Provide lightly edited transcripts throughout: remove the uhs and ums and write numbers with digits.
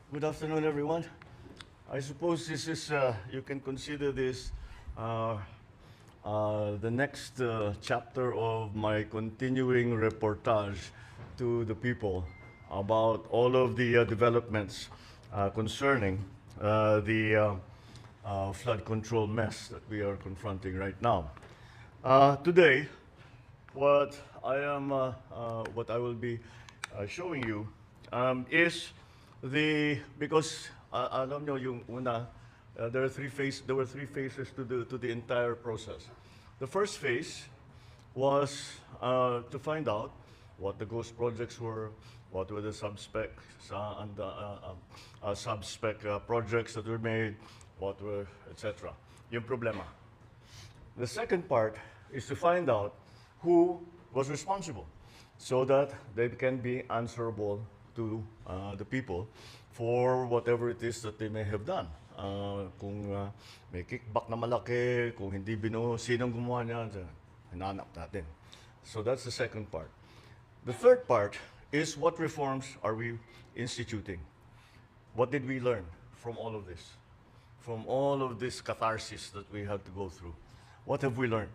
Good afternoon, everyone. I suppose this is, you can consider this uh, the next chapter of my continuing reportage to the people about all of the developments concerning the flood control mess that we are confronting right now. Today, what I will be showing you is because alam nyo yung una, there were three phases to the entire process. The first phase was to find out what the ghost projects were, what were the sub-spec projects that were made, what were, etc. Yung problema. The second part is to find out who was responsible so that they can be answerable to the people for whatever it is that they may have done. Kung may kickback na malaki, kung hindi sinong gumawa niya, hinanap natin. So that's the second part. The third part is what reforms are we instituting? What did we learn from all of this? From all of this catharsis that we had to go through? What have we learned?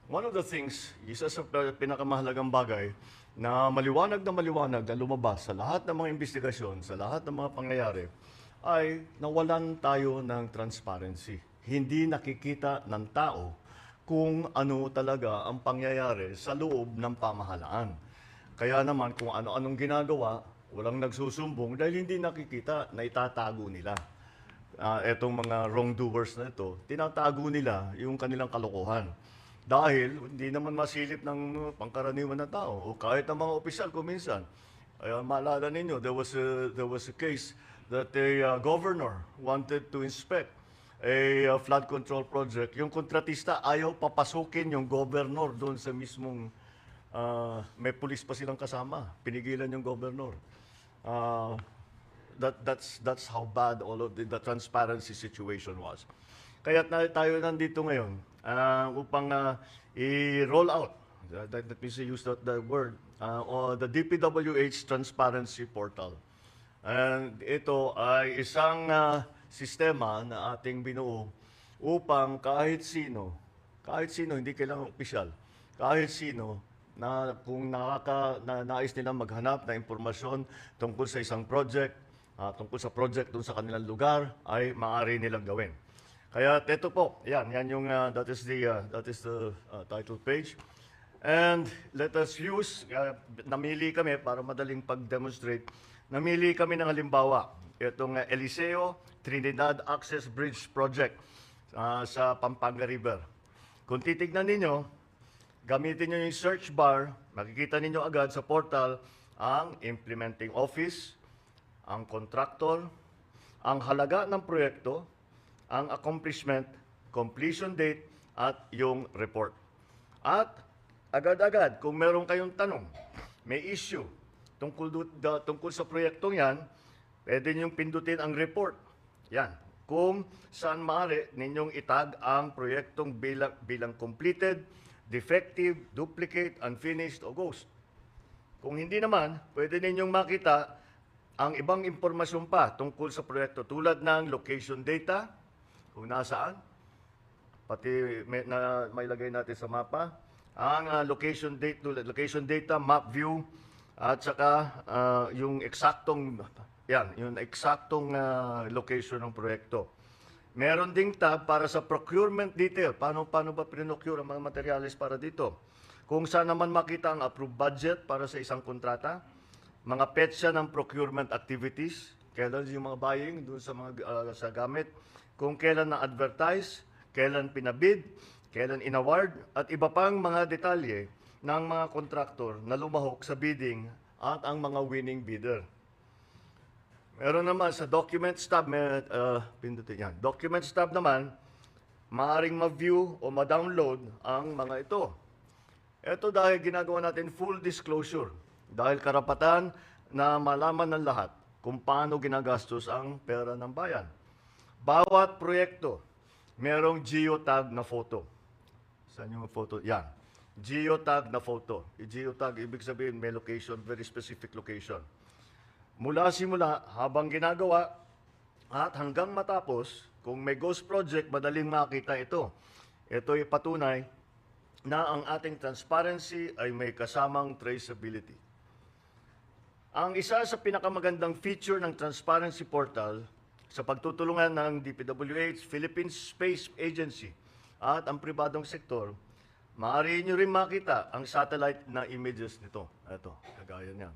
One of the things, isa sa pinakamahalagang bagay na maliwanag na lumabas sa lahat ng mga investigasyon, sa lahat ng mga pangyayari, ay nawalan tayo ng transparency. Hindi nakikita ng tao kung ano talaga ang pangyayari sa loob ng pamahalaan. Kaya naman kung ano-anong ginagawa, walang nagsusumbong dahil hindi nakikita na itatago nila. Etong mga wrongdoers na ito, tinatago nila yung kanilang kalokohan. Dahil hindi naman masilip ng pangkaraniwan na tao o kahit ng mga opisyal kuminsan. Maalala ninyo, there was a case that a governor wanted to inspect a flood control project. Yung kontratista ayaw papasukin yung governor doon sa mismong may pulis pa silang kasama. Pinigilan yung governor. That's how bad all of the transparency situation was. Kaya tayo nandito ngayon upang i-roll out, that means use the word, or the DPWH Transparency Portal. And ito ay isang sistema na ating binuo upang kahit sino, hindi kailangan opisyal, kahit sino, na kung nais nilang maghanap na impormasyon tungkol sa isang project, tungkol sa project doon sa kanilang lugar, ay maaari nilang gawin. Kaya ito po, yan yung that is the title page. And let us use, namili kami para madaling pag-demonstrate, namili kami ng halimbawa, itong Eliseo Trinidad Access Bridge Project sa Pampanga River. Kung titignan ninyo, gamitin nyo yung search bar, makikita ninyo agad sa portal ang implementing office, ang contractor, ang halaga ng proyekto, ang accomplishment, completion date, at yung report. At agad-agad, kung meron kayong tanong, may issue tungkol sa proyektong yan, pwede ninyong pindutin ang report. Yan. Kung saan maaari ninyong itag ang proyektong bilang completed, defective, duplicate, unfinished, o ghost. Kung hindi naman, pwede ninyong makita ang ibang impormasyon pa tungkol sa proyekto tulad ng location data, kung nasaan, pati may lagay natin sa mapa, ang location data, map view, at saka yung eksaktong location ng proyekto. Meron ding tab para sa procurement detail. Paano ba pinocure ang mga materials para dito? Kung saan naman makita ang approved budget para sa isang kontrata, mga petsa ng procurement activities, kailan yung mga buying doon sa mga sa gamit, kung kailan na-advertise, kailan pinabid, kailan inaward, at iba pang mga detalye ng mga kontraktor na lumahok sa bidding at ang mga winning bidder. Meron naman sa Documents tab, pindutin yan. Documents tab naman, maaaring ma-view o ma-download ang mga ito. Ito dahil ginagawa natin full disclosure. Dahil karapatan na malaman ng lahat kung paano ginagastos ang pera ng bayan. Bawat proyekto, merong geotag na photo. Saan yung photo? Yan. Geotag na photo. Geotag, ibig sabihin may location, very specific location. mula simula habang ginagawa at hanggang matapos, kung may ghost project, madaling makita ito. Ito ay patunay na ang ating transparency ay may kasamang traceability. Ang isa sa pinakamagandang feature ng Transparency Portal sa pagtutulungan ng DPWH, Philippine Space Agency at ang pribadong sektor, maaari nyo rin makita ang satellite na images nito. Ito, kagaya niyan.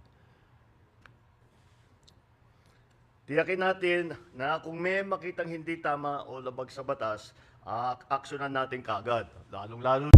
Tiyakin natin na kung may makitang hindi tama o labag sa batas, aksyonan natin kaagad. Lalong-lalo